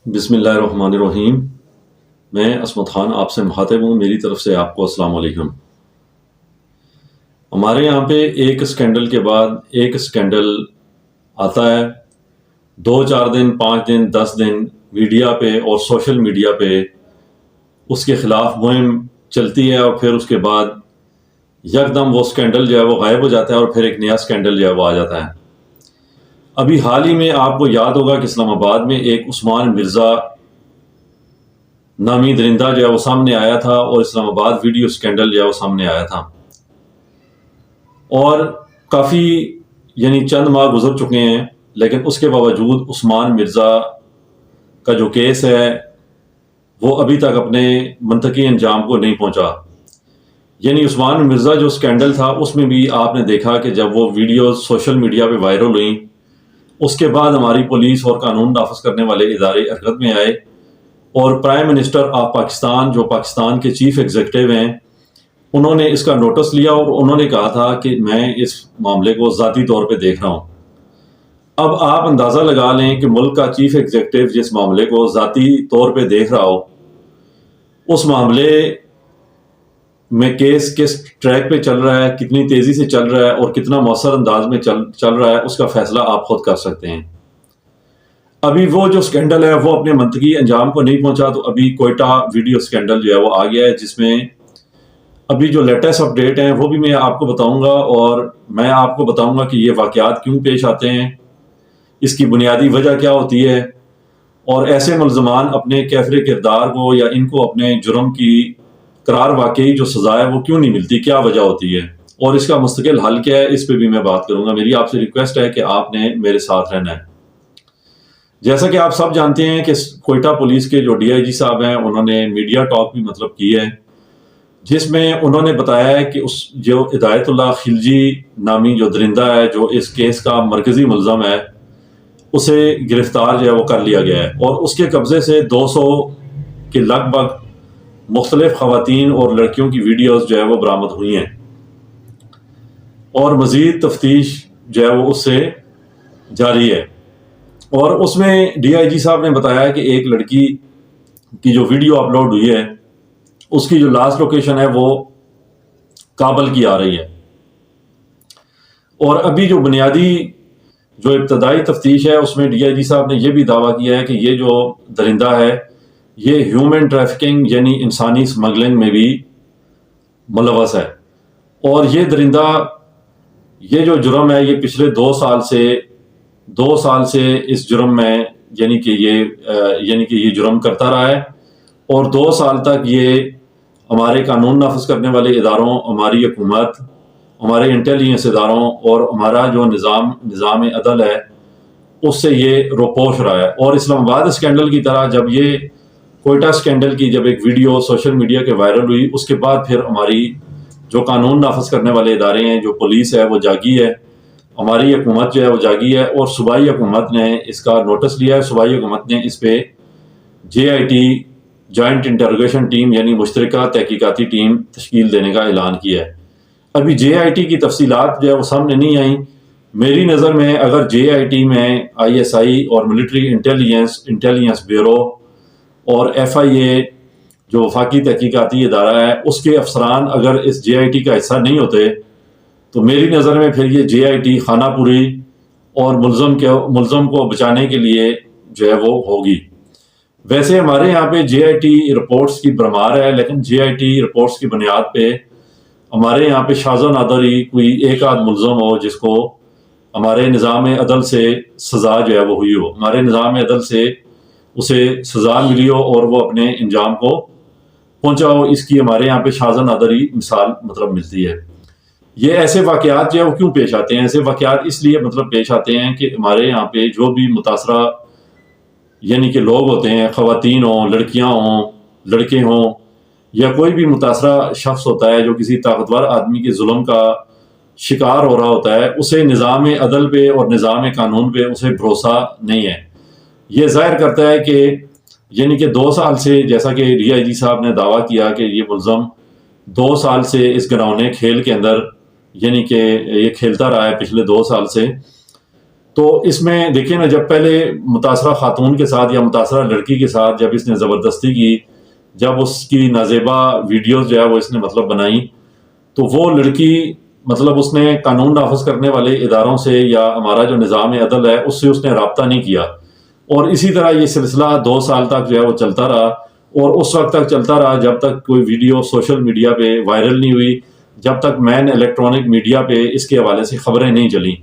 بسم اللہ الرحمن الرحیم۔ میں عصمت خان آپ سے مخاطب ہوں، میری طرف سے آپ کو السلام علیکم۔ ہمارے یہاں پہ ایک سکینڈل کے بعد ایک سکینڈل آتا ہے، 2 4 دن 5 دن 10 دن میڈیا پہ اور سوشل میڈیا پہ اس کے خلاف مہم چلتی ہے، اور پھر اس کے بعد یکدم وہ سکینڈل جو ہے وہ غائب ہو جاتا ہے اور پھر ایک نیا سکینڈل جو ہے وہ آ جاتا ہے۔ ابھی حال ہی میں آپ کو یاد ہوگا کہ اسلام آباد میں ایک عثمان مرزا نامی درندہ جو ہے وہ سامنے آیا تھا، اور اسلام آباد ویڈیو سکینڈل جو ہے وہ سامنے آیا تھا، اور کافی چند ماہ گزر چکے ہیں، لیکن اس کے باوجود عثمان مرزا کا جو کیس ہے وہ ابھی تک اپنے منطقی انجام کو نہیں پہنچا۔ عثمان مرزا جو سکینڈل تھا اس میں بھی آپ نے دیکھا کہ جب وہ ویڈیوز سوشل میڈیا پہ وائرل ہوئیں، اس کے بعد ہماری پولیس اور قانون نافذ کرنے والے ادارے حرکت میں آئے، اور پرائم منسٹر آف پاکستان جو پاکستان کے چیف ایگزیکٹو ہیں، انہوں نے اس کا نوٹس لیا اور انہوں نے کہا تھا کہ میں اس معاملے کو ذاتی طور پہ دیکھ رہا ہوں۔ اب آپ اندازہ لگا لیں کہ ملک کا چیف ایگزیکٹو جس معاملے کو ذاتی طور پہ دیکھ رہا ہو، اس معاملے میں کیس کس ٹریک پہ چل رہا ہے، کتنی تیزی سے چل رہا ہے اور کتنا مؤثر انداز میں چل رہا ہے، اس کا فیصلہ آپ خود کر سکتے ہیں۔ ابھی وہ جو سکینڈل ہے وہ اپنے منطقی انجام کو نہیں پہنچا، تو ابھی کوئٹہ ویڈیو سکینڈل جو ہے وہ آ گیا ہے، جس میں ابھی جو لیٹسٹ اپڈیٹ ہیں وہ بھی میں آپ کو بتاؤں گا، اور میں آپ کو بتاؤں گا کہ یہ واقعات کیوں پیش آتے ہیں، اس کی بنیادی وجہ کیا ہوتی ہے، اور ایسے ملزمان اپنے کیفر کردار کو یا ان کو اپنے جرم کی قرار واقعی جو سزا ہے وہ کیوں نہیں ملتی، کیا وجہ ہوتی ہے، اور اس کا مستقل حل کیا ہے، اس پہ بھی میں بات کروں گا۔ میری آپ سے ریکویسٹ ہے کہ آپ نے میرے ساتھ رہنا ہے۔ جیسا کہ آپ سب جانتے ہیں کہ کوئٹہ پولیس کے جو ڈی آئی جی صاحب ہیں، انہوں نے میڈیا ٹاک بھی کی ہے، جس میں انہوں نے بتایا ہے کہ اس جو ہدایت اللہ خلجی نامی جو درندہ ہے، جو اس کیس کا مرکزی ملزم ہے، اسے گرفتار جو ہے وہ کر لیا گیا ہے، اور اس کے قبضے سے 200 کے لگ بھگ مختلف خواتین اور لڑکیوں کی ویڈیوز جو ہے وہ برآمد ہوئی ہیں، اور مزید تفتیش جو ہے وہ اس سے جاری ہے۔ اور اس میں ڈی آئی جی صاحب نے بتایا کہ ایک لڑکی کی جو ویڈیو اپلوڈ ہوئی ہے، اس کی جو لاسٹ لوکیشن ہے وہ کابل کی آ رہی ہے، اور ابھی جو بنیادی جو ابتدائی تفتیش ہے اس میں ڈی آئی جی صاحب نے یہ بھی دعویٰ کیا ہے کہ یہ جو درندہ ہے یہ ہیومن ٹریفکنگ انسانی سمگلنگ میں بھی ملوث ہے، اور یہ درندہ یہ جو جرم ہے یہ پچھلے 2 سال سے اس جرم میں کہ یہ جرم کرتا رہا ہے، اور 2 سال تک یہ ہمارے قانون نافذ کرنے والے اداروں، ہماری حکومت، ہمارے انٹیلیجنس اداروں اور ہمارا جو نظام عدل ہے اس سے یہ روپوش رہا ہے۔ اور اسلام آباد اسکینڈل کی طرح جب یہ کوئٹہ اسکینڈل کی جب ایک ویڈیو سوشل میڈیا کے وائرل ہوئی، اس کے بعد پھر ہماری جو قانون نافذ کرنے والے ادارے ہیں، جو پولیس ہے وہ جاگی ہے، ہماری حکومت جو ہے وہ جاگی ہے، اور صوبائی حکومت نے اس کا نوٹس لیا ہے۔ صوبائی حکومت نے اس پہ JIT جوائنٹ انٹروگیشن ٹیم مشترکہ تحقیقاتی ٹیم تشکیل دینے کا اعلان کیا ہے۔ ابھی JIT کی تفصیلات جو ہے وہ سامنے نہیں آئیں۔ میری نظر میں اگر JIT میں ISI اور ملٹری انٹیلیجنس بیورو اور FIA جو وفاقی تحقیقاتی ادارہ ہے، اس کے افسران اگر اس JIT کا حصہ نہیں ہوتے تو میری نظر میں پھر یہ JIT خانہ پوری اور ملزم کو بچانے کے لیے جو ہے وہ ہوگی۔ ویسے ہمارے یہاں پہ JIT رپورٹس کی بھرمار ہے، لیکن JIT رپورٹس کی بنیاد پہ ہمارے یہاں پہ شاذ و نادر ہی کوئی ایک آدھ ملزم ہو جس کو ہمارے نظام عدل سے سزا جو ہے وہ ہوئی ہو، ہمارے نظام عدل سے اسے سزا ملی ہو اور وہ اپنے انجام کو پہنچا ہو، اس کی ہمارے یہاں پہ شاذ و نادر ہی مثال ملتی ہے۔ یہ ایسے واقعات جو ہے وہ کیوں پیش آتے ہیں؟ ایسے واقعات اس لیے پیش آتے ہیں کہ ہمارے یہاں پہ جو بھی متاثرہ کہ لوگ ہوتے ہیں، خواتین ہوں، لڑکیاں ہوں، لڑکے ہوں، یا کوئی بھی متاثرہ شخص ہوتا ہے جو کسی طاقتور آدمی کے ظلم کا شکار ہو رہا ہوتا ہے، اسے نظام عدل پہ اور نظام قانون پہ اسے بھروسہ نہیں ہے۔ یہ ظاہر کرتا ہے کہ 2 سال سے، جیسا کہ DIG صاحب نے دعویٰ کیا کہ یہ ملزم 2 سال سے اس گراؤنے کھیل کے اندر یہ کھیلتا رہا ہے پچھلے 2 سال سے، تو اس میں دیکھیں نا، جب پہلے متاثرہ خاتون کے ساتھ یا متاثرہ لڑکی کے ساتھ جب اس نے زبردستی کی، جب اس کی نازیبا ویڈیوز جو ہے وہ اس نے مطلب بنائی، تو وہ لڑکی مطلب اس نے قانون نافذ کرنے والے اداروں سے یا ہمارا جو نظام عدل ہے اس سے اس نے رابطہ نہیں کیا، اور اسی طرح یہ سلسلہ 2 سال تک جو ہے وہ چلتا رہا، اور اس وقت تک چلتا رہا جب تک کوئی ویڈیو سوشل میڈیا پہ وائرل نہیں ہوئی، جب تک مین الیکٹرانک میڈیا پہ اس کے حوالے سے خبریں نہیں چلیں۔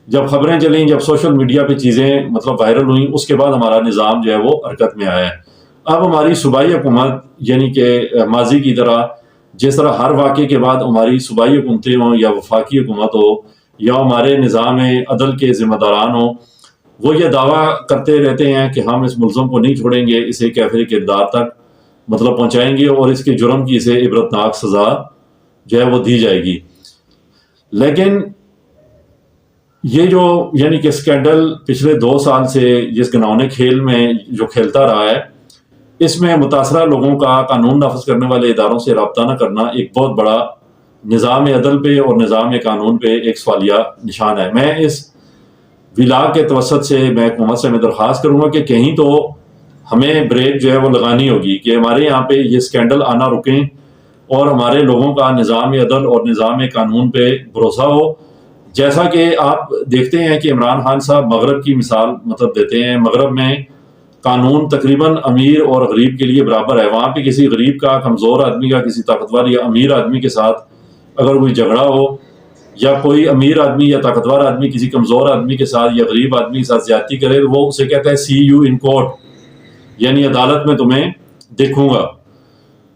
جب خبریں چلیں، جب سوشل میڈیا پہ چیزیں مطلب وائرل ہوئیں، اس کے بعد ہمارا نظام جو ہے وہ حرکت میں آیا ہے۔ اب ہماری صوبائی حکومت یعنی کہ ماضی کی طرح، جس طرح ہر واقعے کے بعد ہماری صوبائی حکومتیں ہوں یا وفاقی حکومت ہو یا ہمارے نظام عدل کے ذمہ داران ہوں، وہ یہ دعویٰ کرتے رہتے ہیں کہ ہم اس ملزم کو نہیں چھوڑیں گے، اسے کیفر کردار تک مطلب پہنچائیں گے اور اس کے جرم کی اسے عبرتناک سزا جو ہے وہ دی جائے گی۔ لیکن یہ جو یعنی کہ اسکینڈل پچھلے 2 سال سے جس گناؤنے کھیل میں جو کھیلتا رہا ہے، اس میں متاثرہ لوگوں کا قانون نافذ کرنے والے اداروں سے رابطہ نہ کرنا ایک بہت بڑا نظام عدل پہ اور نظام قانون پہ ایک سوالیہ نشان ہے۔ میں اس ولاگ کے توسط سے میں حکومت سے میں درخواست کروں گا کہ کہیں تو ہمیں بریک جو ہے وہ لگانی ہوگی کہ ہمارے یہاں پہ یہ اسکینڈل آنا رکیں اور ہمارے لوگوں کا نظام عدل اور نظام قانون پہ بھروسہ ہو۔ جیسا کہ آپ دیکھتے ہیں کہ عمران خان صاحب مغرب کی مثال مطلب دیتے ہیں، مغرب میں قانون تقریباً امیر اور غریب کے لیے برابر ہے۔ وہاں پہ کسی غریب کا، کمزور آدمی کا، کسی طاقتور یا امیر آدمی کے ساتھ اگر کوئی جھگڑا ہو، یا کوئی امیر آدمی یا طاقتور آدمی کسی کمزور آدمی کے ساتھ یا غریب آدمی کے ساتھ زیادتی کرے، وہ اسے کہتا ہے سی یو ان کورٹ، یعنی عدالت میں تمہیں دیکھوں گا۔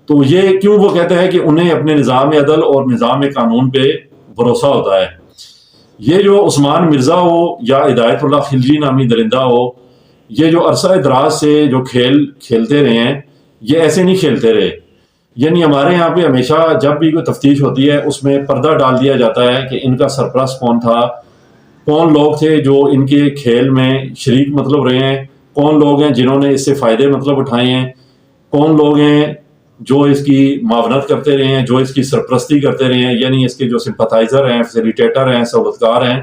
تو یہ کیوں وہ کہتا ہے کہ انہیں اپنے نظام عدل اور نظام قانون پہ بھروسہ ہوتا ہے۔ یہ جو عثمان مرزا ہو یا ہدایت اللہ خلجی نامی درندہ ہو، یہ جو عرصہ دراز سے جو کھیل کھیلتے رہے ہیں، یہ ایسے نہیں کھیلتے رہے۔ یعنی ہمارے یہاں پہ ہمیشہ جب بھی کوئی تفتیش ہوتی ہے اس میں پردہ ڈال دیا جاتا ہے کہ ان کا سرپرست کون تھا، کون لوگ تھے جو ان کے کھیل میں شریک مطلب رہے ہیں، کون لوگ ہیں جنہوں نے اس سے فائدے مطلب اٹھائے ہیں، کون لوگ ہیں جو اس کی معاونت کرتے رہے ہیں، جو اس کی سرپرستی کرتے رہے ہیں، یعنی اس کے جو سمپتھائزر ہیں، فیسیلیٹیٹر ہیں، سہولتکار ہیں،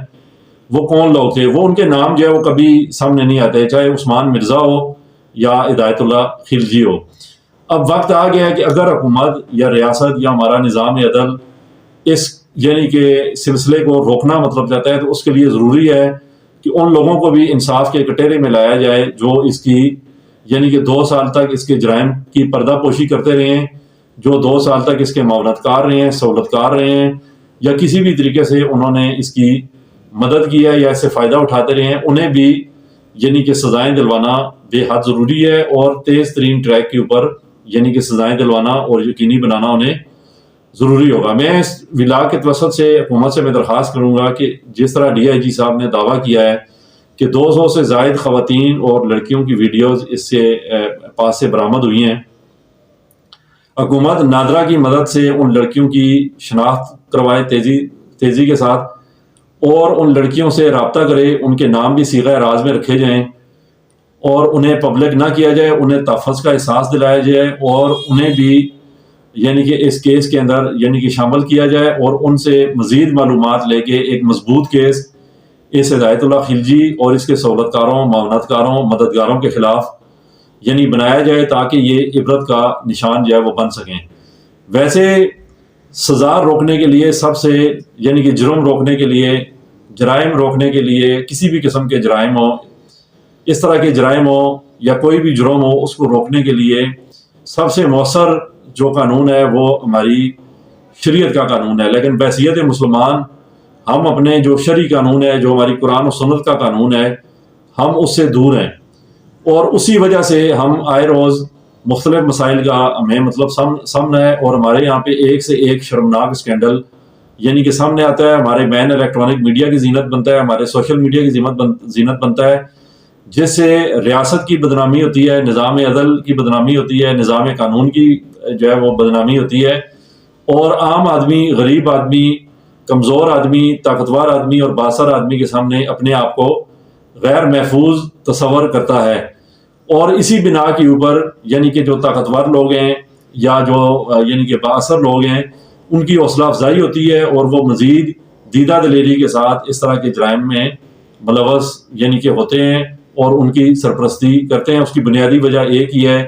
وہ کون لوگ تھے۔ وہ ان کے نام جو ہے وہ کبھی سامنے نہیں آتے، چاہے عثمان مرزا ہو یا ہدایت اللہ خلجی ہو۔ اب وقت آ گیا ہے کہ اگر حکومت یا ریاست یا ہمارا نظام عدل اس یعنی کہ سلسلے کو روکنا مطلب چاہتا ہے، تو اس کے لیے ضروری ہے کہ ان لوگوں کو بھی انصاف کے کٹہرے میں لایا جائے جو اس کی یعنی کہ 2 سال تک اس کے جرائم کی پردہ پوشی کرتے رہے ہیں، جو 2 سال تک اس کے معاونت کار رہے ہیں، سہولت کار رہے ہیں، یا کسی بھی طریقے سے انہوں نے اس کی مدد کی ہے یا اس سے فائدہ اٹھاتے رہے ہیں، انہیں بھی یعنی کہ سزائیں دلوانا بے حد ضروری ہے، اور تیز ترین ٹریک کے اوپر یعنی کہ سزائیں دلوانا اور یقینی بنانا انہیں ضروری ہوگا۔ میں اس ولاگ کے توسط سے حکومت سے میں درخواست کروں گا کہ جس طرح ڈی آئی جی صاحب نے دعویٰ کیا ہے کہ 200 سے زائد خواتین اور لڑکیوں کی ویڈیوز اس سے پاس سے برآمد ہوئی ہیں، حکومت نادرا کی مدد سے ان لڑکیوں کی شناخت کروائے تیزی کے ساتھ، اور ان لڑکیوں سے رابطہ کرے، ان کے نام بھی صیغہ راز میں رکھے جائیں اور انہیں پبلک نہ کیا جائے، انہیں تحفظ کا احساس دلایا جائے، اور انہیں بھی یعنی کہ اس کیس کے اندر یعنی کہ شامل کیا جائے، اور ان سے مزید معلومات لے کے ایک مضبوط کیس اس ہدایت اللہ خلجی اور اس کے سہولت کاروں، معاونت کاروں، مددگاروں کے خلاف یعنی بنایا جائے، تاکہ یہ عبرت کا نشان جو ہے وہ بن سکیں۔ ویسے سزا روکنے کے لیے سب سے یعنی کہ جرم روکنے کے لیے، جرائم روکنے کے لیے، کسی بھی قسم کے جرائم ہو، اس طرح کے جرائم ہو یا کوئی بھی جرم ہو، اس کو روکنے کے لیے سب سے مؤثر جو قانون ہے وہ ہماری شریعت کا قانون ہے۔ لیکن بحیثیت مسلمان ہم اپنے جو شرعی قانون ہے، جو ہماری قرآن و سنت کا قانون ہے، ہم اس سے دور ہیں، اور اسی وجہ سے ہم آئے روز مختلف مسائل کا ہمیں مطلب سامنا ہے، اور ہمارے یہاں پہ ایک سے ایک شرمناک اسکینڈل یعنی کہ سامنے آتا ہے، ہمارے مین الیکٹرانک میڈیا کی زینت بنتا ہے، ہمارے سوشل میڈیا کی زینت بنتا ہے، جس سے ریاست کی بدنامی ہوتی ہے، نظام عدل کی بدنامی ہوتی ہے، نظام قانون کی جو ہے وہ بدنامی ہوتی ہے، اور عام آدمی، غریب آدمی، کمزور آدمی، طاقتور آدمی اور بااثر آدمی کے سامنے اپنے آپ کو غیر محفوظ تصور کرتا ہے۔ اور اسی بنا کے اوپر یعنی کہ جو طاقتور لوگ ہیں یا جو یعنی کہ بااثر لوگ ہیں، ان کی حوصلہ افزائی ہوتی ہے، اور وہ مزید دیدہ دلیری کے ساتھ اس طرح کے جرائم میں ملوث یعنی کہ ہوتے ہیں اور ان کی سرپرستی کرتے ہیں۔ اس کی بنیادی وجہ ایک ہی ہے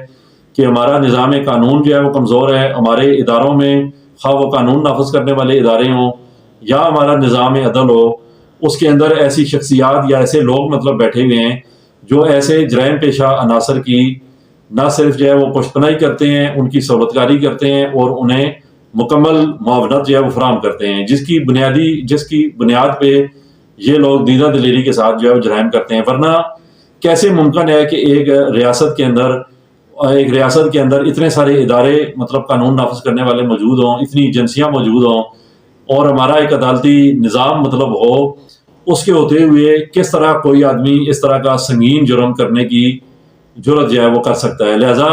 کہ ہمارا نظام قانون جو ہے وہ کمزور ہے۔ ہمارے اداروں میں خواہ وہ قانون نافذ کرنے والے ادارے ہوں یا ہمارا نظام عدل ہو، اس کے اندر ایسی شخصیات یا ایسے لوگ مطلب بیٹھے ہوئے ہیں جو ایسے جرائم پیشہ عناصر کی نہ صرف جو ہے وہ پشت پناہی کرتے ہیں، ان کی سہولت کاری کرتے ہیں اور انہیں مکمل معاونت جو ہے وہ فراہم کرتے ہیں، جس کی بنیاد پہ یہ لوگ دیدہ دلیری کے ساتھ جو ہے وہ جرائم کرتے ہیں۔ ورنہ کیسے ممکن ہے کہ ایک ریاست کے اندر اتنے سارے ادارے مطلب قانون نافذ کرنے والے موجود ہوں، اتنی ایجنسیاں موجود ہوں اور ہمارا ایک عدالتی نظام مطلب ہو، اس کے ہوتے ہوئے کس طرح کوئی آدمی اس طرح کا سنگین جرم کرنے کی جرت جو ہے وہ کر سکتا ہے۔ لہٰذا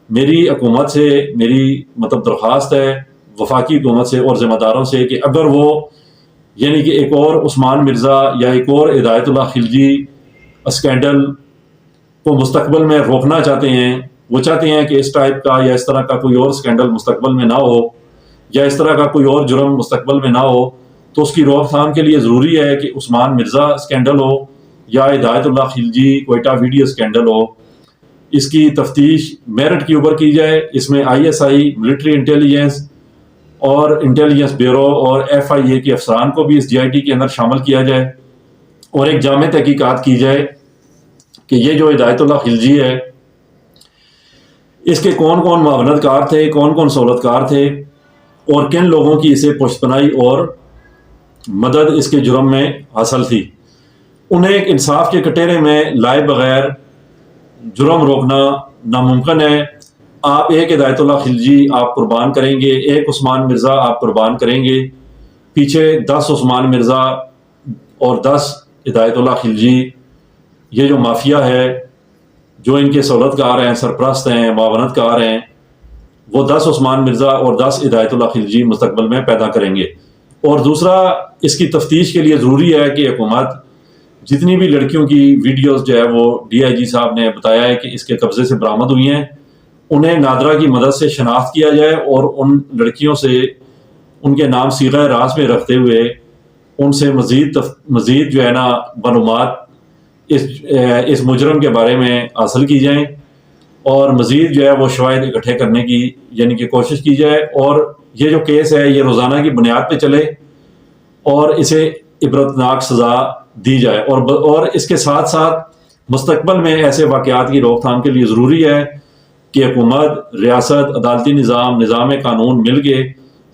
میری حکومت سے میری مطلب درخواست ہے، وفاقی حکومت سے اور ذمہ داروں سے، کہ اگر وہ یعنی کہ ایک اور عثمان مرزا یا ایک اور ہدایت اللہ خلجی اسکینڈل کو مستقبل میں روکنا چاہتے ہیں، وہ چاہتے ہیں کہ اس ٹائپ کا یا اس طرح کا کوئی اور اسکینڈل مستقبل میں نہ ہو یا اس طرح کا کوئی اور جرم مستقبل میں نہ ہو، تو اس کی روک تھام کے لیے ضروری ہے کہ عثمان مرزا اسکینڈل ہو یا ہدایت اللہ خلجی کوئٹہ ویڈیو اسکینڈل ہو، اس کی تفتیش میرٹ کے اوپر کی جائے۔ اس میں ISI ملٹری انٹیلیجنس اور انٹیلیجنس بیورو اور FIA کے افسران کو بھی اس DIT کے اندر شامل کیا جائے اور ایک جامع تحقیقات کی جائے کہ یہ جو ہدایت اللہ خلجی ہے اس کے کون کون معاونت کار تھے، کون کون سہولت کار تھے اور کن لوگوں کی اسے پشت پناہی اور مدد اس کے جرم میں حاصل تھی۔ انہیں ایک انصاف کے کٹہرے میں لائے بغیر جرم روکنا ناممکن ہے۔ آپ ایک ہدایت اللہ خلجی آپ قربان کریں گے، ایک عثمان مرزا آپ قربان کریں گے، پیچھے 10 عثمان مرزا اور 10 ہدایت اللہ خلجی، یہ جو مافیا ہے جو ان کے سہولت کار ہیں، سرپرست ہیں، معاونت کار ہیں، وہ 10 عثمان مرزا اور 10 ہدایت اللہ خلجی مستقبل میں پیدا کریں گے۔ اور دوسرا، اس کی تفتیش کے لیے ضروری ہے کہ حکومت جتنی بھی لڑکیوں کی ویڈیوز جو ہے وہ DIG صاحب نے بتایا ہے کہ اس کے قبضے سے برآمد ہوئی ہیں، انہیں نادرا کی مدد سے شناخت کیا جائے اور ان لڑکیوں سے ان کے نام صیغہ راز میں رکھتے ہوئے ان سے مزید جو ہے نا معلومات اس مجرم کے بارے میں حاصل کی جائیں اور مزید جو ہے وہ شواہد اکٹھے کرنے کی یعنی کہ کوشش کی جائے، اور یہ جو کیس ہے یہ روزانہ کی بنیاد پہ چلے اور اسے عبرتناک سزا دی جائے۔ اور اس کے ساتھ ساتھ مستقبل میں ایسے واقعات کی روک تھام کے لیے ضروری ہے کہ حکومت، ریاست، عدالتی نظام قانون مل کے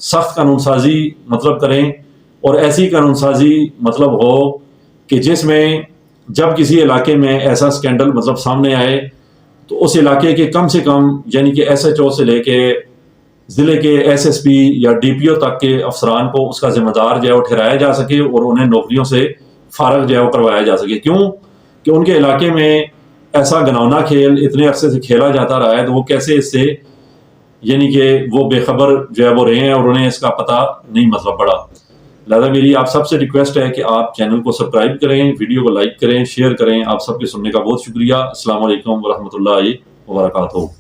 سخت قانون سازی مطلب کریں، اور ایسی قانون سازی مطلب ہو کہ جس میں جب کسی علاقے میں ایسا سکینڈل مطلب سامنے آئے تو اس علاقے کے کم سے کم یعنی کہ SHO سے لے کے ضلع کے SSP یا DPO تک کے افسران کو اس کا ذمہ دار جو ہے وہ ٹھہرایا جا سکے اور انہیں نوکریوں سے فارغ جو ہے وہ کروایا جا سکے۔ کیوں کہ ان کے علاقے میں ایسا گناونا کھیل اتنے عرصے سے کھیلا جاتا رہا ہے، تو وہ کیسے اس سے یعنی کہ وہ بے خبر جو ہے وہ رہے ہیں اور انہیں اس کا پتہ نہیں مطلب پڑا۔ لہٰذا میری آپ سب سے ریکویسٹ ہے کہ آپ چینل کو سبسکرائب کریں، ویڈیو کو لائک کریں، شیئر کریں۔ آپ سب کے سننے کا بہت شکریہ۔ السلام علیکم ورحمۃ اللہ وبرکاتہ۔